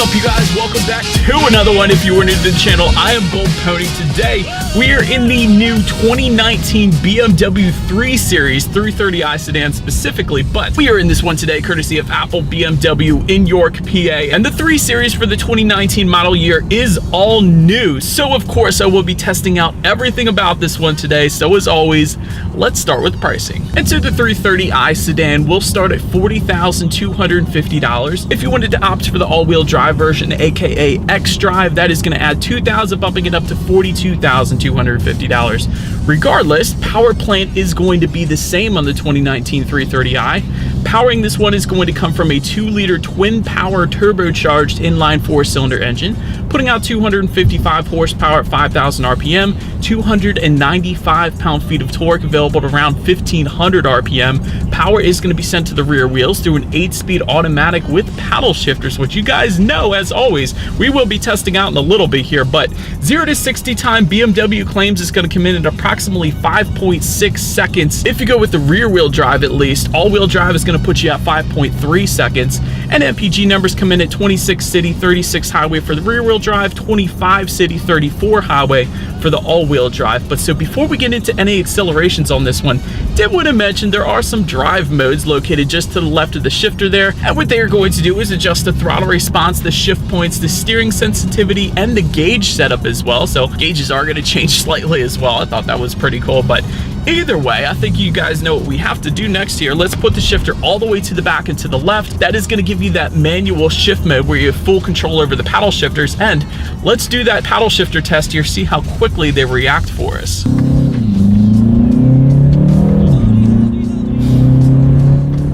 up, you guys? Welcome back to another one. If you were new to the channel, I am Gold Pony. Today, we are in the new 2019 BMW 3 Series 330i sedan specifically, but we are in this one today courtesy of Apple BMW in York, PA. And the 3 Series for the 2019 model year is all new. So, of course, I will be testing out everything about this one today. So, as always, let's start with pricing. And so, the 330i sedan will start at $40,250. If you wanted to opt for the all-wheel drive version, aka X-Drive, that is going to add $2,000, bumping it up to $42,250. Regardless, power plant is going to be the same on the 2019 330i. Powering this one is going to come from a 2-liter twin-power turbocharged inline 4-cylinder engine, putting out 255 horsepower at 5,000 RPM, 295 pound-feet of torque, available at around 1,500 RPM. Power is going to be sent to the rear wheels through an 8-speed automatic with paddle shifters, which you guys know, as always, we will be testing out in a little bit here. But 0 to 60 time, BMW claims is going to come in at approximately 5.6 seconds. If you go with the rear-wheel drive, at least, all-wheel drive is going to put you at 5.3 seconds. And MPG numbers come in at 26 city, 36 highway for the rear-wheel drive, 25 city, 34 highway for the all-wheel drive. But so before we get into any accelerations on this one, did want to mention there are some drive modes located just to the left of the shifter there, and what they are going to do is adjust the throttle response, the shift points, the steering sensitivity, and the gauge setup as well. So gauges are going to change slightly as well. I thought that was pretty cool, but either way, I think you guys know what we have to do next here. Let's put the shifter all the way to the back and to the left. That is going to give you that manual shift mode where you have full control over the paddle shifters, and let's do that paddle shifter test here, see how quickly they react for us.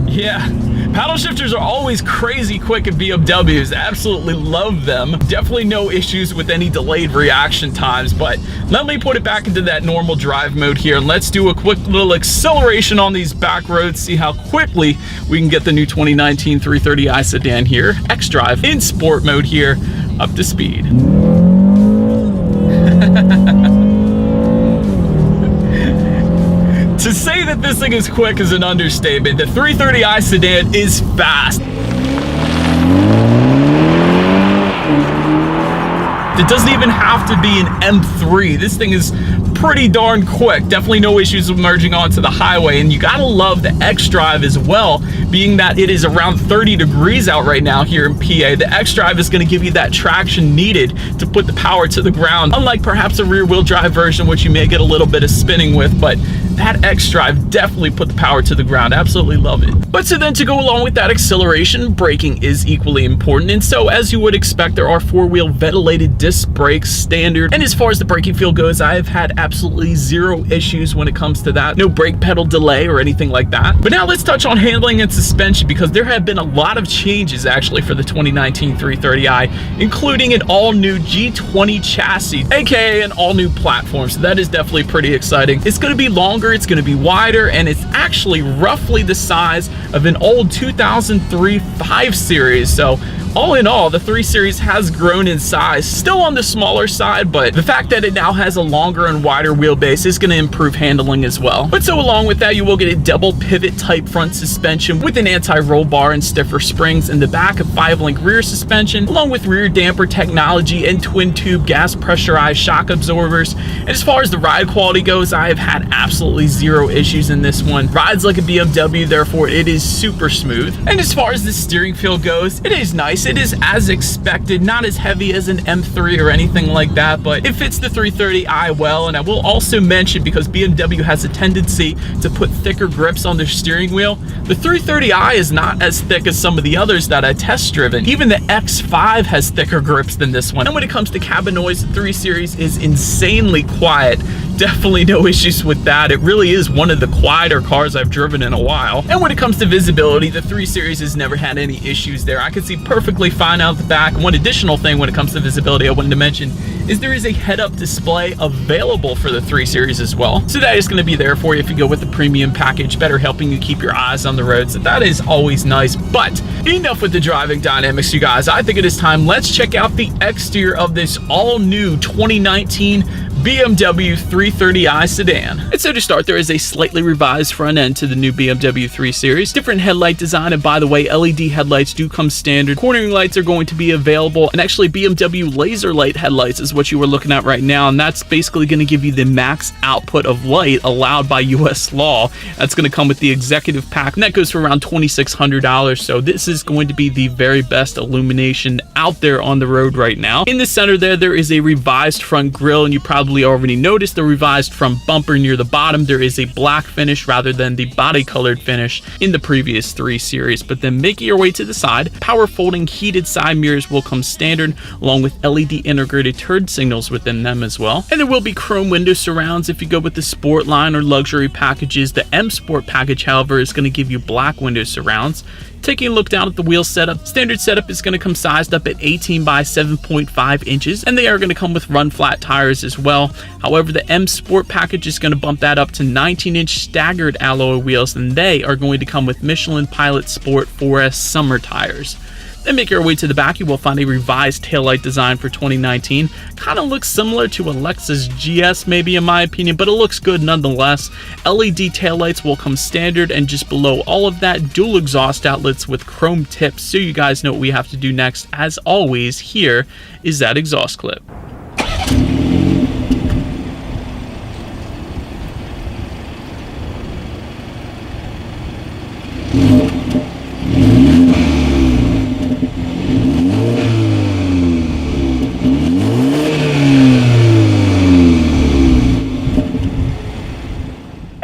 Yeah, paddle shifters are always crazy quick at BMWs. Absolutely love them. Definitely no issues with any delayed reaction times, but let me put it back into that normal drive mode here, and let's do a quick little acceleration on these back roads, see how quickly we can get the new 2019 330i sedan here, X-Drive, in sport mode here, up to speed. To say that this thing is quick is an understatement. The 330i sedan is fast. It doesn't even have to be an M3. This thing is pretty darn quick. Definitely no issues with merging onto the highway, and you gotta love the X-Drive as well, being that it is around 30 degrees out right now here in PA. The X-Drive is gonna give you that traction needed to put the power to the ground, unlike perhaps a rear-wheel drive version, which you may get a little bit of spinning with, but that X-Drive definitely put the power to the ground. Absolutely love it. But so then to go along with that acceleration, braking is equally important. And so as you would expect, there are 4-wheel ventilated disc brakes standard. And as far as the braking feel goes, I have had absolutely zero issues when it comes to that. No brake pedal delay or anything like that. But now let's touch on handling and suspension, because there have been a lot of changes actually for the 2019 330i, including an all-new G20 chassis, aka an all-new platform. So that is definitely pretty exciting. It's going to be longer, it's going to be wider, and it's actually roughly the size of an old 2003 5 Series. So all in all, the 3 Series has grown in size, still on the smaller side, but the fact that it now has a longer and wider wheelbase is going to improve handling as well. But so along with that, you will get a double pivot type front suspension with an anti-roll bar and stiffer springs in the back, of 5-link rear suspension, along with rear damper technology and twin tube gas pressurized shock absorbers. And as far as the ride quality goes, I have had absolutely zero issues in this one. Rides like a BMW, therefore it is super smooth. And as far as the steering feel goes, it is nice. It is as expected, not as heavy as an M3 or anything like that, but it fits the 330i well. And I will also mention, because BMW has a tendency to put thicker grips on their steering wheel, the 330i is not as thick as some of the others that I test driven. Even the X5 has thicker grips than this one. And when it comes to cabin noise, the 3 Series is insanely quiet. Definitely no issues with that. It really is one of the quieter cars I've driven in a while. And when it comes to visibility, the 3 Series has never had any issues there. I can see perfectly fine out the back. One additional thing when it comes to visibility I wanted to mention is there is a head-up display available for the 3 Series as well. So that is going to be there for you if you go with the premium package, better helping you keep your eyes on the road. So that is always nice. But enough with the driving dynamics, you guys. I think it is time. Let's check out the exterior of this all-new 2019 BMW 330i sedan. And so to start, there is a slightly revised front end to the new BMW 3 Series. Different headlight design, and by the way, LED headlights do come standard. Cornering lights are going to be available, and actually BMW laser light headlights is what you were looking at right now, and that's basically going to give you the max output of light allowed by US law. That's going to come with the executive pack, and that goes for around $2,600. So this is going to be the very best illumination out there on the road right now. In the center there is a revised front grille, and you probably already noticed the revised front bumper near the bottom. There is a black finish rather than the body colored finish in the previous 3 Series. But then making your way to the side, power folding heated side mirrors will come standard, along with LED integrated turn signals within them as well. And there will be chrome window surrounds if you go with the sport line or luxury packages. The M Sport package, however, is going to give you black window surrounds. Taking a look down at the wheel setup, standard setup is going to come sized up at 18 by 7.5 inches, and they are going to come with run flat tires as well. However, the M Sport package is going to bump that up to 19-inch staggered alloy wheels, and they are going to come with Michelin Pilot Sport 4S summer tires. Then make your way to the back, you will find a revised taillight design for 2019. Kind of looks similar to a Lexus GS maybe in my opinion, but it looks good nonetheless. LED taillights will come standard, and just below all of that, dual exhaust outlets with chrome tips. So you guys know what we have to do next. As always, here is that exhaust clip.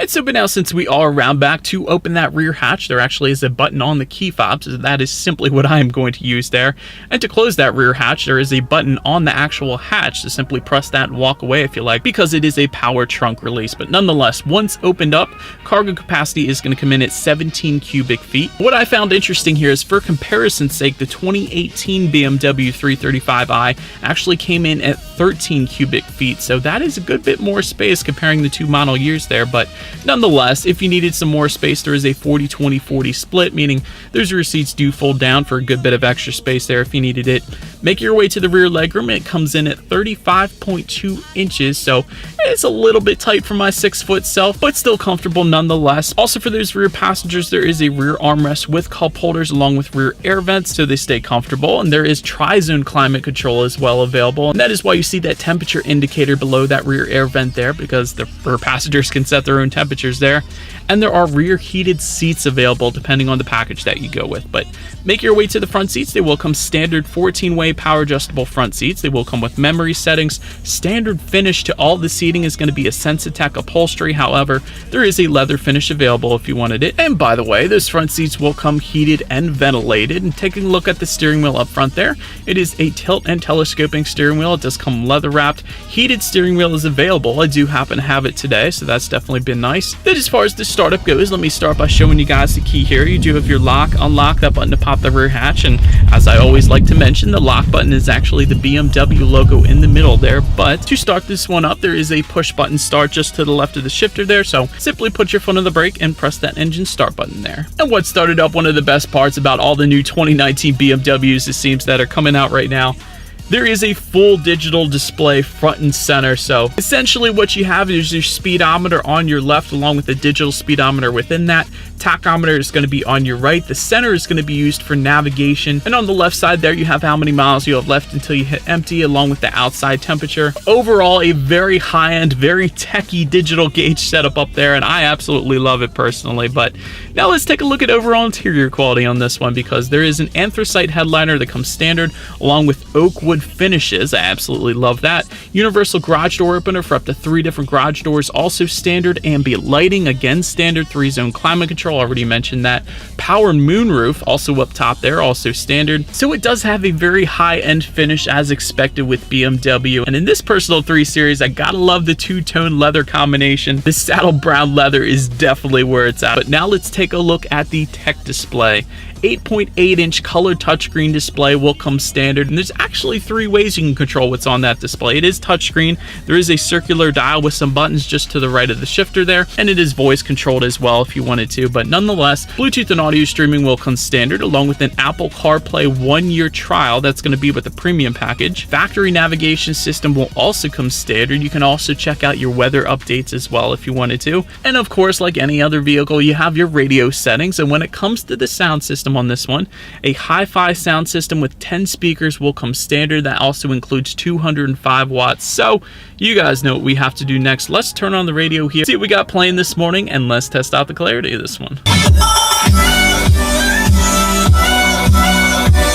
So, but now since we are around back, to open that rear hatch, there actually is a button on the key fob, so that is simply what I am going to use there. And to close that rear hatch, there is a button on the actual hatch, to simply press that and walk away if you like, because it is a power trunk release. But nonetheless, once opened up, cargo capacity is going to come in at 17 cubic feet. What I found interesting here is, for comparison's sake, the 2018 BMW 335i actually came in at 13 cubic feet, so that is a good bit more space comparing the 2 model years there. But nonetheless, if you needed some more space, there is a 40-20-40 split, meaning those rear seats do fold down for a good bit of extra space there if you needed it. Make your way to the rear legroom. It comes in at 35.2 inches, so it's a little bit tight for my 6-foot self, but still comfortable nonetheless. Also, for those rear passengers, there is a rear armrest with cup holders along with rear air vents, so they stay comfortable, and there is tri-zone climate control as well available, and that is why you see that temperature indicator below that rear air vent there, because the rear passengers can set their own temperatures there. And there are rear heated seats available depending on the package that you go with. But make your way to the front seats. They will come standard 14-way power adjustable front seats. They will come with memory settings. Standard finish to all the seating is going to be a Sensitech upholstery. However, there is a leather finish available if you wanted it. And by the way, those front seats will come heated and ventilated. And taking a look at the steering wheel up front there, it is a tilt and telescoping steering wheel. It does come leather wrapped. Heated steering wheel is available. I do happen to have it today, so that's definitely been nice. Then as far as the startup goes, let me start by showing you guys the key here. You do have your lock, unlock, that button to pop the rear hatch, and as I always like to mention, the lock button is actually the BMW logo in the middle there. But to start this one up, there is a push button start just to the left of the shifter there, so simply put your foot on the brake and press that engine start button there. And what started up one of the best parts about all the new 2019 BMWs, it seems, that are coming out right now, there is a full digital display front and center. So essentially what you have is your speedometer on your left along with the digital speedometer within that. Tachometer is going to be on your right. The center is going to be used for navigation. And on the left side there, you have how many miles you have left until you hit empty, along with the outside temperature. Overall, a very high-end, very techy digital gauge setup up there, and I absolutely love it personally. But now let's take a look at overall interior quality on this one, because there is an anthracite headliner that comes standard along with oak wood finishes. I absolutely love that. Universal garage door opener for up to 3 different garage doors, also standard. Ambient lighting, again standard. 3-zone climate control, already mentioned that. Power moonroof, also up top there, also standard. So it does have a very high-end finish as expected with BMW. And in this personal 3 Series, I gotta love the 2-tone leather combination. The saddle brown leather is definitely where it's at. But now let's take a look at the tech display. 8.8-inch color touchscreen display will come standard, and there's actually 3 ways you can control what's on that display. It is touchscreen, there is a circular dial with some buttons just to the right of the shifter there, and it is voice controlled as well if you wanted to, but nonetheless, Bluetooth and audio streaming will come standard, along with an Apple CarPlay 1-year trial that's going to be with the premium package. Factory navigation system will also come standard. You can also check out your weather updates as well if you wanted to. And of course, like any other vehicle, you have your radio settings, and when it comes to the sound system on this one, a hi-fi sound system with 10 speakers will come standard. That also includes 205 watts. So you guys know what we have to do next. Let's turn on the radio here, see what we got playing this morning, and let's test out the clarity of this one.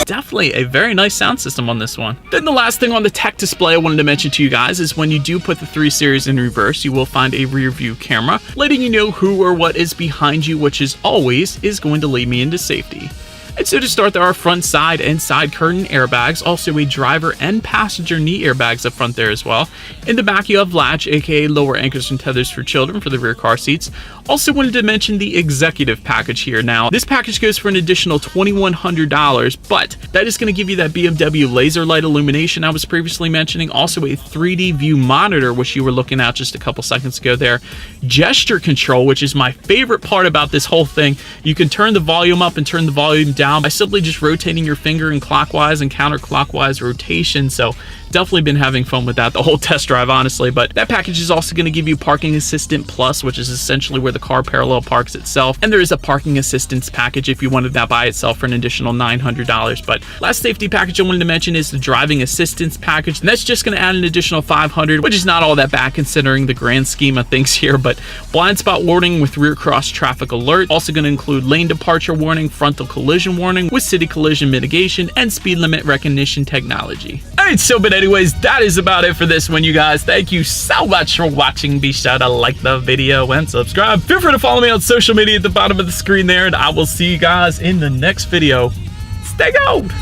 Definitely a very nice sound system on this one. Then the last thing on the tech display I wanted to mention to you guys is when you do put the 3 Series in reverse, you will find a rear view camera letting you know who or what is behind you, which is always going to lead me into safety. And so to start, there are front, side, and side curtain airbags, also a driver and passenger knee airbags up front there as well. In the back, you have latch, aka lower anchors and tethers for children for the rear car seats. Also wanted to mention the executive package here. Now, this package goes for an additional $2,100, but that is going to give you that BMW laser light illumination I was previously mentioning, also a 3D view monitor, which you were looking at just a couple seconds ago there. Gesture control, which is my favorite part about this whole thing. You can turn the volume up and turn the volume down by simply just rotating your finger in clockwise and counterclockwise rotation. So definitely been having fun with that the whole test drive, honestly. But that package is also going to give you Parking Assistant Plus, which is essentially where the car parallel parks itself, and there is a parking assistance package if you wanted that by itself for an additional $900. But last safety package I wanted to mention is the driving assistance package, and that's just going to add an additional $500, which is not all that bad considering the grand scheme of things here. But blind spot warning with rear cross traffic alert, also going to include lane departure warning, frontal collision warning with city collision mitigation, and speed limit recognition technology. Alright, so but anyways, that is about it for this one, you guys. Thank you so much for watching. Be sure to like the video and subscribe. Feel free to follow me on social media at the bottom of the screen there, and I will see you guys in the next video. Stay gold!